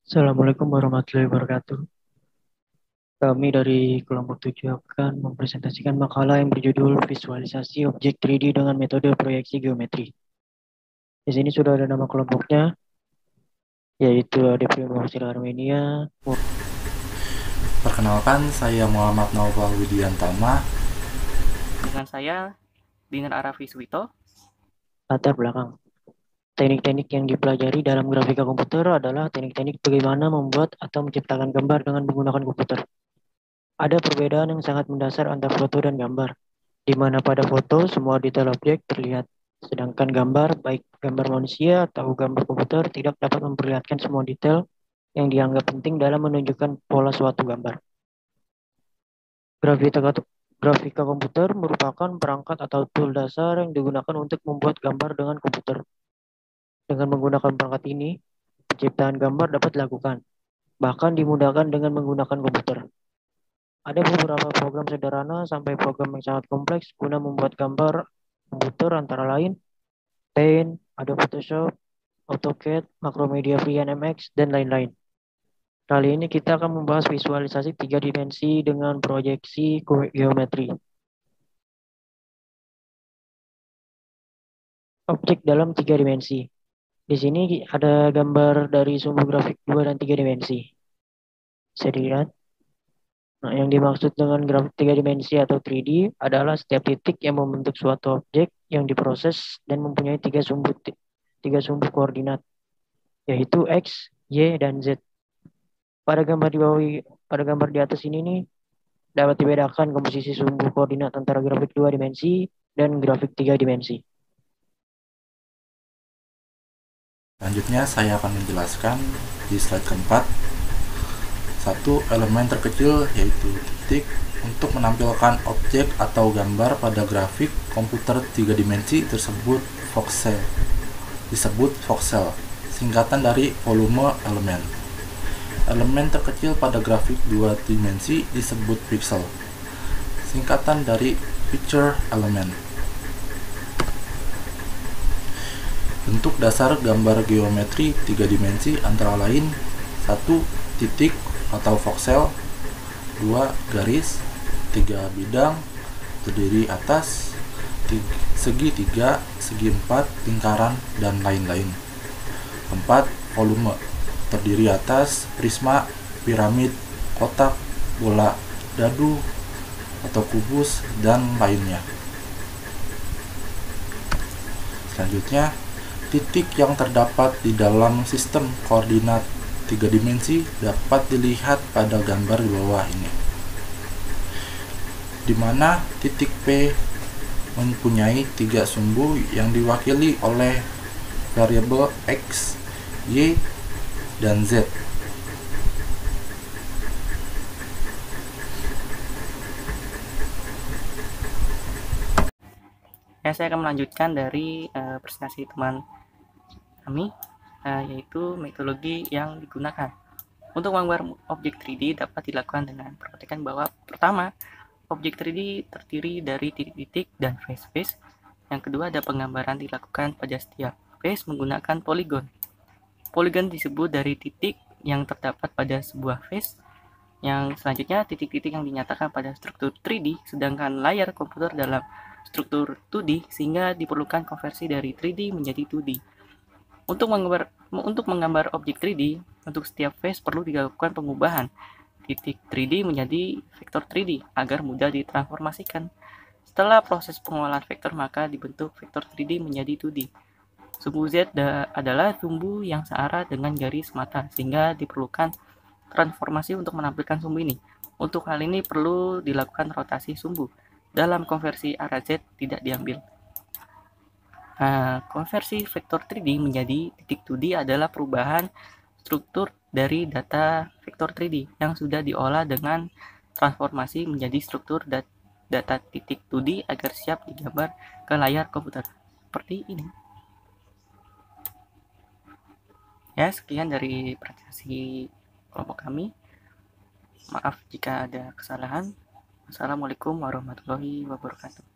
Assalamualaikum warahmatullahi wabarakatuh. Kami dari kelompok 7 akan mempresentasikan makalah yang berjudul Visualisasi Objek 3D dengan Metode Proyeksi Geometri. Di sini sudah ada nama kelompoknya, yaitu ADP Mawasir Armenia. Perkenalkan, saya Muhammad Naufal Widiantama. Dengan saya, Dinar Arafi Suwito. Latar belakang. Teknik-teknik yang dipelajari dalam grafika komputer adalah teknik-teknik bagaimana membuat atau menciptakan gambar dengan menggunakan komputer. Ada perbedaan yang sangat mendasar antara foto dan gambar, di mana pada foto semua detail objek terlihat, sedangkan gambar, baik gambar manusia atau gambar komputer, tidak dapat memperlihatkan semua detail yang dianggap penting dalam menunjukkan pola suatu gambar. Grafika, grafika komputer merupakan perangkat atau tool dasar yang digunakan untuk membuat gambar dengan komputer. Dengan menggunakan perangkat ini, penciptaan gambar dapat dilakukan, bahkan dimudahkan dengan menggunakan komputer. Ada beberapa program sederhana sampai program yang sangat kompleks guna membuat gambar komputer, antara lain Paint, Adobe Photoshop, AutoCAD, Macromedia Free NMX, dan lain-lain. Kali ini kita akan membahas visualisasi 3 dimensi dengan proyeksi geometri. Objek dalam 3 dimensi. Di sini ada gambar dari sumbu grafik 2 dan 3 dimensi. Bisa dilihat. Nah, yang dimaksud dengan grafik 3 dimensi atau 3D adalah setiap titik yang membentuk suatu objek yang diproses dan mempunyai tiga sumbu koordinat, yaitu X, Y, dan Z. Pada gambar di atas ini nih dapat dibedakan komposisi sumbu koordinat antara grafik 2 dimensi dan grafik 3 dimensi. Selanjutnya, saya akan menjelaskan di slide keempat. Satu elemen terkecil yaitu titik untuk menampilkan objek atau gambar pada grafik komputer 3 dimensi disebut voxel, singkatan dari volume elemen. Elemen terkecil pada grafik 2 dimensi disebut pixel, singkatan dari picture element. Bentuk dasar gambar geometri 3 dimensi antara lain 1 titik atau voxel, 2 garis, 3 bidang, terdiri atas, segi 3, segi 4, lingkaran, dan lain-lain. 4 volume, terdiri atas prisma, piramid, kotak, bola, dadu, atau kubus, dan lainnya. Selanjutnya, titik yang terdapat di dalam sistem koordinat 3 dimensi dapat dilihat pada gambar di bawah ini, di mana titik P mempunyai 3 sumbu yang diwakili oleh variabel X, Y, dan Z. Ya, saya akan melanjutkan dari presentasi teman kami, yaitu metodologi yang digunakan. Untuk menggambar objek 3D dapat dilakukan dengan perhatikan bahwa pertama, objek 3D terdiri dari titik-titik dan face-face. Yang kedua, ada penggambaran dilakukan pada setiap face menggunakan poligon. Poligon disebut dari titik yang terdapat pada sebuah face. Yang selanjutnya, titik-titik yang dinyatakan pada struktur 3D, sedangkan layar komputer dalam struktur 2D, sehingga diperlukan konversi dari 3D menjadi 2D. Untuk menggambar objek 3D, untuk setiap face perlu dilakukan pengubahan titik 3D menjadi vektor 3D agar mudah ditransformasikan. Setelah proses pengolahan vektor, maka dibentuk vektor 3D menjadi 2D. Sumbu Z adalah sumbu yang searah dengan garis mata, sehingga diperlukan transformasi untuk menampilkan sumbu ini. Untuk hal ini perlu dilakukan rotasi sumbu. Dalam konversi arah Z tidak diambil. Konversi vektor 3D menjadi titik 2D adalah perubahan struktur dari data vektor 3D yang sudah diolah dengan transformasi menjadi struktur data titik 2D agar siap digambar ke layar komputer. Seperti ini. Ya, sekian dari presentasi kelompok kami. Maaf jika ada kesalahan. Assalamualaikum warahmatullahi wabarakatuh.